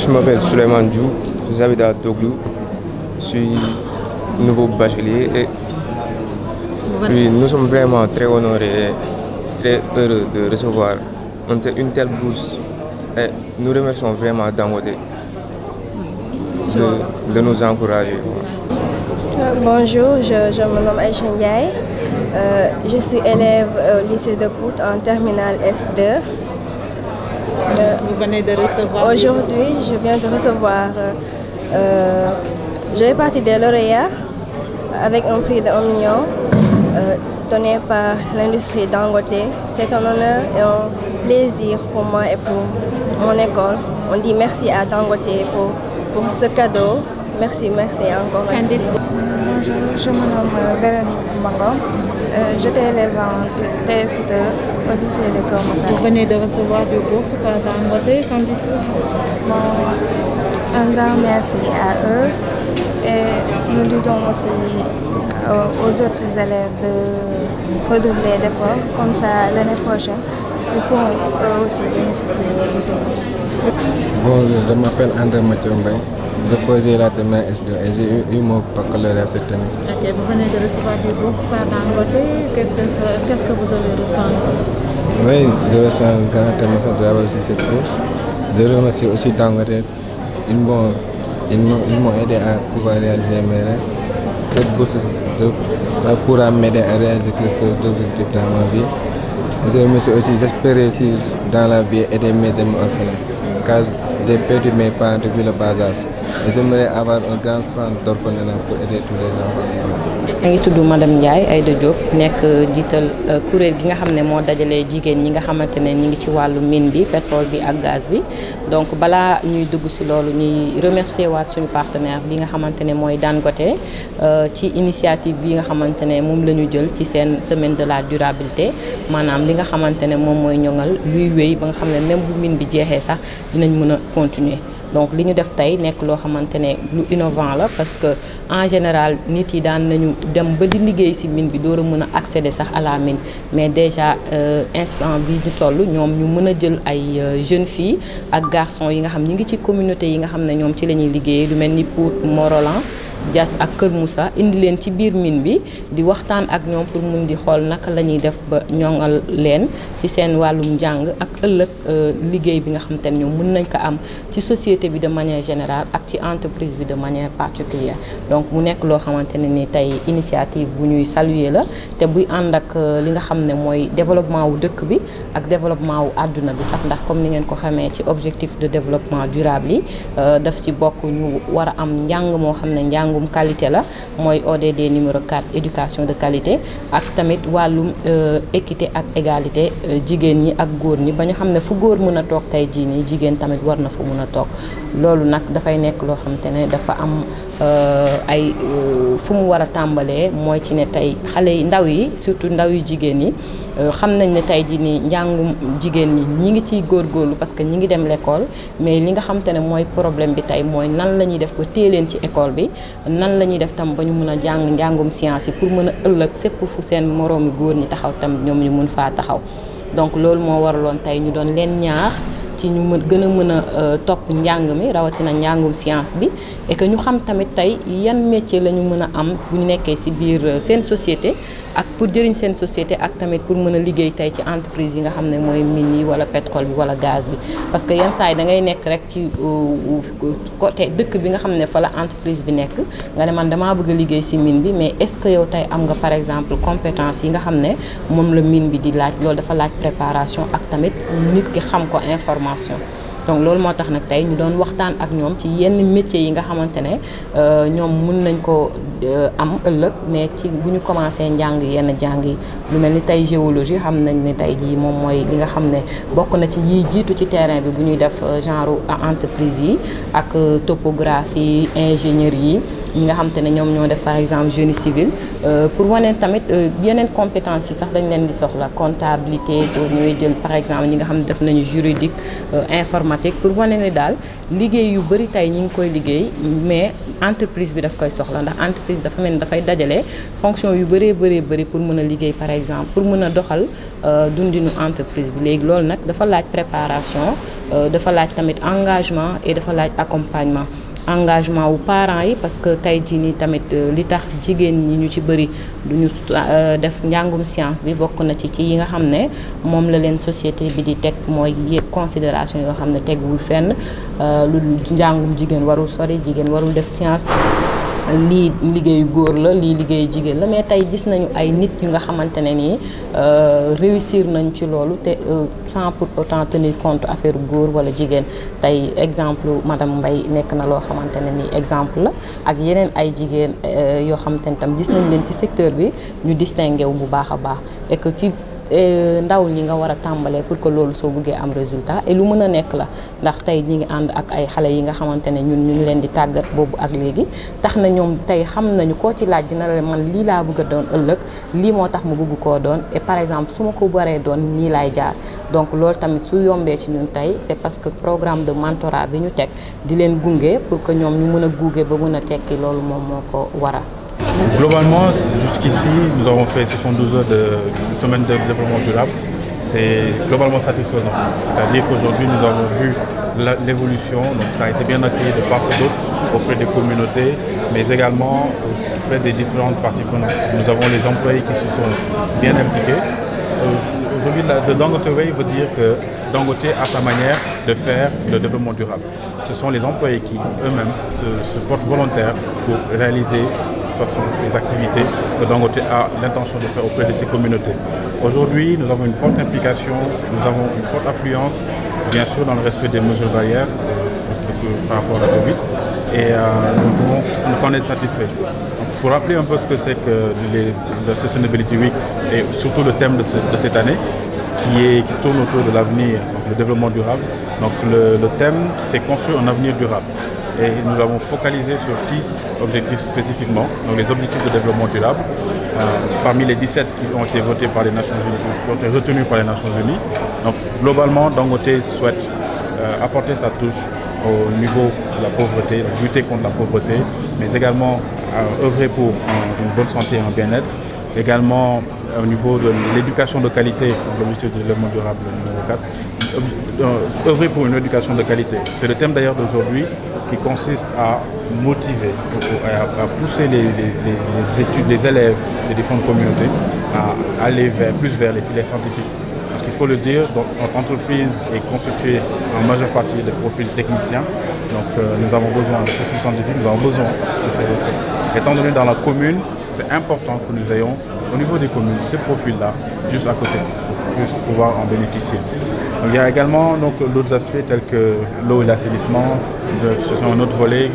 Je m'appelle Souleymane Diouf, j'habite à Toglou, je suis nouveau bachelier et oui, nous sommes vraiment très honorés et très heureux de recevoir une telle bourse et nous remercions vraiment Dangote de nous encourager. Bonjour, je me nomme Aïcha Ndiaye. Je suis élève au lycée de Pout en terminale S2. Vous venez de recevoir? Aujourd'hui, je viens de recevoir. Je fais partie des lauréats avec un prix de 1 million donné par l'industrie Dangote. C'est un honneur et un plaisir pour moi et pour mon école. On dit merci à Dangote pour ce cadeau. Merci encore. Merci. Bonjour, je me nomme Véronique Mbangom. J'étais élève en TS2 au lycée de Keur Massar. Vous venez de recevoir des bourses par Dangote, qu'en dites-vous? Un grand merci à eux et nous disons aussi aux autres élèves de redoubler d'efforts, comme ça l'année prochaine, ils pourront eux aussi bénéficier de ces bourses. Bonjour, je m'appelle André Mathieu Mbaye. Je faisais la terminale S2 et j'ai eu mon baccalauréat cette année. Ok, vous venez de recevoir des bourses par Dangote. Qu'est-ce que vous avez ressenti? Oui, je ressens un grand émotion de avoir reçu cette bourse. Je remercie aussi Dangote. Ils m'ont aidé à pouvoir réaliser mes rêves. Cette bourse, ça pourra m'aider à réaliser quelque chose d'objectif dans ma vie. Je remercie aussi, j'espère aussi dans la vie aider mes amis orphelins. Car j'ai perdu mes parents depuis le bas âge. Et j'aimerais avoir un grand centre d'orphelinat pour aider tous les enfants. maa ngi tudd madame Ndiaye Aïda Diop nekk jiital kuréel gi nga xam ne moo dajale jigéen ñi nga xamante ne ñi ngi ci wàllu mine bi pétrole bi ak gaz bi donc balaa ñuy dugg si loolu ñuy remercier waat suñu partenaire bi nga xamante ne mooy Dangote ci initiative bi nga xamante ne moom la ñu jël ci seen semaine de la durabilité maanaam li nga xamante ne moom mooy ñoŋal luy wéy ba nga xam ne même bu mine bi jeexee sax dinañ mën a continuer. Donc li ñu def tey nekk loo xamante ne lu innovant la parce que en général nit yi daan nañu dem ba di liggéey ci mine bi door a mën a accéder sax à la mine mais déjà instant bi ñu toll ñoom ñu mën a jël ay jeunes filles ak garçons yi nga xam ñi ngi ci communauté yi nga xam ne ñoom ci la ñuy liggéeyee lu mel ni Pout Morolan Diass ak Kër Moussa indi leen ci biir mine bi di waxtaan ak ñoom pour mun di xool naka la ñuy def ba ñoŋal leen ci seen wàllum njàng ak ëllëg liggéey bi nga xam te ne ñoom mën nañ ko am ci société bi de manière générale ak ci entreprise bi de manière particulière donc mu nekk loo xamante ne ni tey initiative bu ñuy saluer la te buy ànd ak li nga xam ne mooy développement wu dëkk bi ak développement wu àdduna bi sax ndax comme ni ngeen ko xamee ci objectif de développement durable yi daf ci bokk ñu war a am njàng moo xam ne njàngum qualité la mooy ODD numéro 4 éducation de qualité ak tamit wàllum équité ak égalité jigéen ñi ak góor ñi ba ñu xam ne fu góor mën a toog tey jii nii jigéen tamit war na fa mën a toog loolu nag dafay nekk loo xamante ne dafa am ay fu mu war a tàmbalee mooy ci ne tey xale yi ndaw yi surtout ndaw yu jigéen yi xam nañ ne tey jii nii njàngum jigéen ñi ngi ciy góorgóorlu parce que ñi ngi dem l'école mais li nga xamante ne mooy problème bi tey mooy nan la ñuy def ba téye leen ci école bi nan la ñuy def tam ba ñu mën a jàng njàngum science yi pour mën a ëllëg fépp fu seen moroomi góor ñi taxaw tam ñoom ñu mën faa taxaw donc loolu moo waraloon tey ñu doon leen ñaax ci ñu gën a mën a topp njàng mi rawatina njàngum science bi et que ñu xam tamit tey yan métier la ñu mën a am bu ñu nekkee ci biir seen société ak pour jëriñ seen société ak tamit pour mën a liggéey tey ci entreprise yi nga xam ne mooy mine yi wala pétrole bi wala gaz bi parce que yenn saa yi da ngay nekk rek ci côté dëkk bi nga xam ne fa la entreprise bi nekk nga ne man damaa bëgg a liggéey ci mine bi mais est-ce que yow tey am nga par exemple compétence yi nga xam ne moom la mine bi di laaj loolu dafa laaj préparation ak tamit nit ki xam ko information donc loolu moo tax nag tey ñu doon waxtaan ak ñoom ci yenn métiers yi nga xamante ne ñoom mën nañ ko am ëllëg mais ci bu ñu commencé njàng yenn jàng yi lu mel ni tey géologie xam nañ ne tey jii moom mooy li nga xam ne bokk na ci yiy jiitu ci terrain bi bu ñuy def genre entreprise yi ak topographie ingénierie yi nga xamante ne ñoom ñoo def par exemple génie civil pour wane tamit yeneen compétences yi sax dañ leen di soxla comptabilité soo ñëwee jël par exemple ñi nga xam ne def nañu juridique informatique pour wane ne daal liggéey yu bëri tey ñi ngi koy liggéey mais entreprise bi daf koy soxla ndax entreprise dafa mel ni dafay dajale fonction yu bëri pour mën a liggéey par exemple pour mën a doxal dundinu entreprise bi léegi loolu nag dafa laaj préparation dafa laaj tamit engagement et dafa laaj accompagnement engagement wu parents yi parce que tey jii nii tamit li tax jigéen ñi ñu ci bëri duñu def njàngum science bi bokk na ci yi nga xam ne moom la leen société bi di teg mooy considération yoo xam ne teguwul fenn lu njàngum jigéen warul sori jigéen warul def science lii liggéeyu góor la lii liggéeyu jigéen la mais tey gis nañu ay nit yu nga xamante ne nii réussir nañ ci loolu te sans pour autant tenir compte affaire góor wala jigéen tey exemple madame Mbaye nekk na loo xamante ne nii exemple la ak yeneen ay jigéen yoo xamante ne tam gis nañ leen ci secteur bi ñu distingué wu bu baax a baax et que ci ndaw ñi nga war a tàmbalee pour que loolu soo bëggee am résultat et lu mën a nekk la ndax tey ñi ngi ànd ak ay xale yi nga xamante ne ñun ñu ngi leen di tàggat boobu ak léegi tax na ñoom tey xam nañu koo ci laaj dina la man lii laa bëgg a doon ëllëg lii moo tax ma bëgg koo doon et par exemple su ma ko waree doon nii laay jaar donc loolu tamit su yombee ci ñun tey c'est parce que programme de mentorat bi ñu teg di leen gunge pour que ñoom ñu mën a gunge ba mën a tekki loolu moom moo ko waral. Globalement, jusqu'ici, nous avons fait 72 heures de semaine de développement durable. C'est globalement satisfaisant. C'est-à-dire qu'aujourd'hui, nous avons vu l'évolution. Donc, ça a été bien accueilli de part et d'autre auprès des communautés, mais également auprès des différentes parties prenantes. Nous avons les employés qui se sont bien impliqués. Aujourd'hui, le Dangote Way veut dire que Dangote a sa manière de faire le développement durable. Ce sont les employés qui eux-mêmes se portent volontaires pour réaliser ces activités que Dangote a l'intention de faire auprès de ces communautés. Aujourd'hui, nous avons une forte implication, nous avons une forte affluence, bien sûr dans le respect des mesures barrières par rapport à la Covid, et nous pouvons en être satisfaits. Pour rappeler un peu ce que c'est que le Sustainability Week et surtout le thème de cette année, qui tourne autour de l'avenir, le développement durable. Donc le thème, c'est construire un avenir durable. Et nous l'avons focalisé sur 6 objectifs spécifiquement, donc les objectifs de développement durable, parmi les 17 qui ont été votés par les Nations Unies, qui ont été retenus par les Nations Unies. Donc globalement, Dangote souhaite apporter sa touche au niveau de la pauvreté, lutter contre la pauvreté, mais également œuvrer pour une bonne santé et un bien-être, également au niveau de l'éducation de qualité, l'objectif de développement durable numéro 4, œuvrer pour une éducation de qualité. C'est le thème d'ailleurs d'aujourd'hui qui consiste à motiver, à pousser les élèves des différentes communautés à aller plus vers les filières scientifiques. Parce qu'il faut le dire, notre entreprise est constituée en majeure partie de profils techniciens. Donc nous avons besoin de profils scientifiques, nous avons besoin de ces ressources. Étant donné dans la commune, c'est important que nous ayons au niveau des communes ces profils-là juste à côté pour juste pouvoir en bénéficier. Donc, il y a également d'autres aspects tels que l'eau et l'assainissement, ce sont un autre volet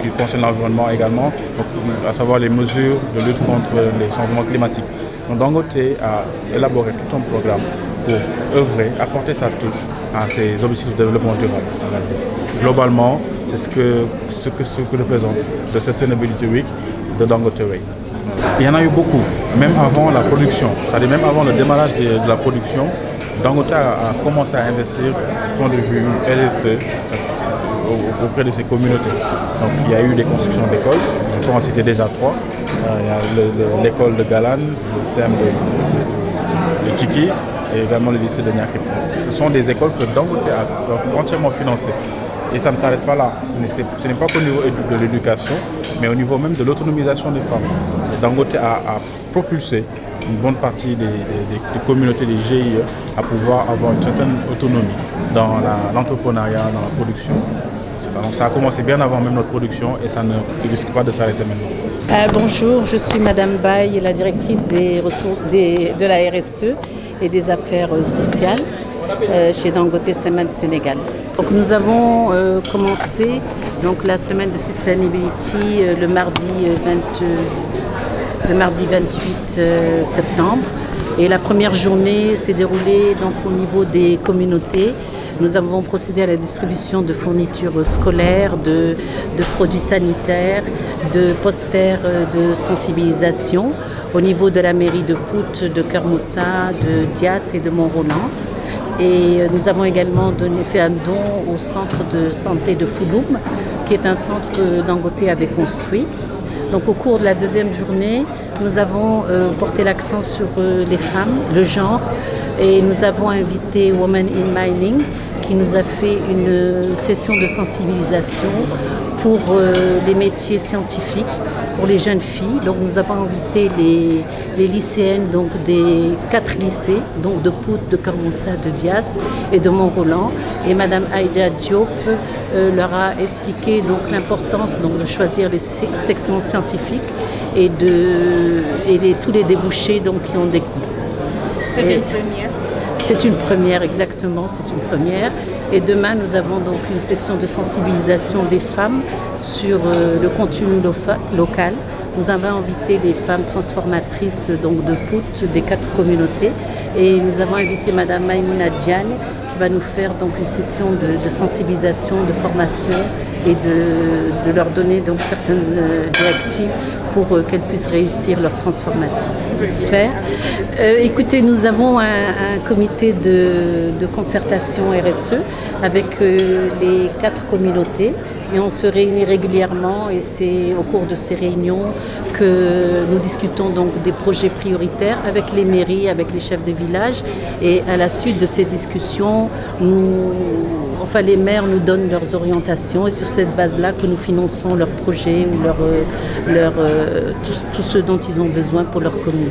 qui concerne l'environnement également, donc, à savoir les mesures de lutte contre les changements climatiques. Donc Dangote a élaboré tout un programme pour œuvrer, apporter sa touche à ces objectifs de développement durable. Globalement, c'est ce que représente le Sustainability Week de Dangote Way. Il y en a eu beaucoup, même avant la production, c'est-à-dire même avant le démarrage de la production, Dangote a commencé à investir du point de vue RSE auprès de ses communautés. Donc il y a eu des constructions d'écoles, je peux en citer déjà 3. Il y a l'école de Galan, le CM de Tchiki et également le lycée de Niakhip. Ce sont des écoles que Dangote a entièrement financées. Et ça ne s'arrête pas là. Ce n'est pas qu'au niveau de l'éducation, mais au niveau même de l'autonomisation des femmes. Dangote a propulsé une bonne partie des communautés, des GIE, à pouvoir avoir une certaine autonomie dans l'entrepreneuriat, dans la production. Donc ça a commencé bien avant même notre production et ça ne risque pas de s'arrêter maintenant. Bonjour, je suis Madame Baye, la directrice des ressources de la RSE et des affaires sociales chez Dangote Cement Sénégal. Donc nous avons commencé la semaine de Sustainability le mardi 28 septembre et la première journée s'est déroulée au niveau des communautés. Nous avons procédé à la distribution de fournitures scolaires, de produits sanitaires, de posters de sensibilisation au niveau de la mairie de Pout, de Kermoussa, de Dias et de Mont-Roland. Et nous avons également fait un don au centre de santé de Fouloum, qui est un centre que Dangote avait construit. Donc au cours de la deuxième journée, nous avons porté l'accent sur les femmes, le genre, et nous avons invité Women in Mining qui nous a fait une session de sensibilisation pour les métiers scientifiques, pour les jeunes filles. Donc nous avons invité les lycéennes donc des 4 lycées, donc de Pout, de Cormoussa, de Dias et de Mont-Roland. Et Madame Aïda Diop leur a expliqué donc l'importance donc de choisir les sections scientifiques et tous les débouchés donc qui en découlent. C'est une première. C'est une première, exactement, c'est une première. Et demain, nous avons donc une session de sensibilisation des femmes sur le contenu local. Nous avons invité les femmes transformatrices donc, de Pout, des 4 communautés. Et nous avons invité Madame Maïmouna Diagne qui va nous faire donc, une session de sensibilisation, de formation et de leur donner donc, certaines directives pour qu'elles puissent réussir leur transformation. Écoutez, nous avons un comité de concertation RSE avec les 4 communautés et on se réunit régulièrement et c'est au cours de ces réunions que nous discutons donc des projets prioritaires avec les mairies, avec les chefs de village et à la suite de ces discussions, les maires nous donnent leurs orientations et sur cette base-là que nous finançons leurs projets ou tout ce dont ils ont besoin pour leur commune.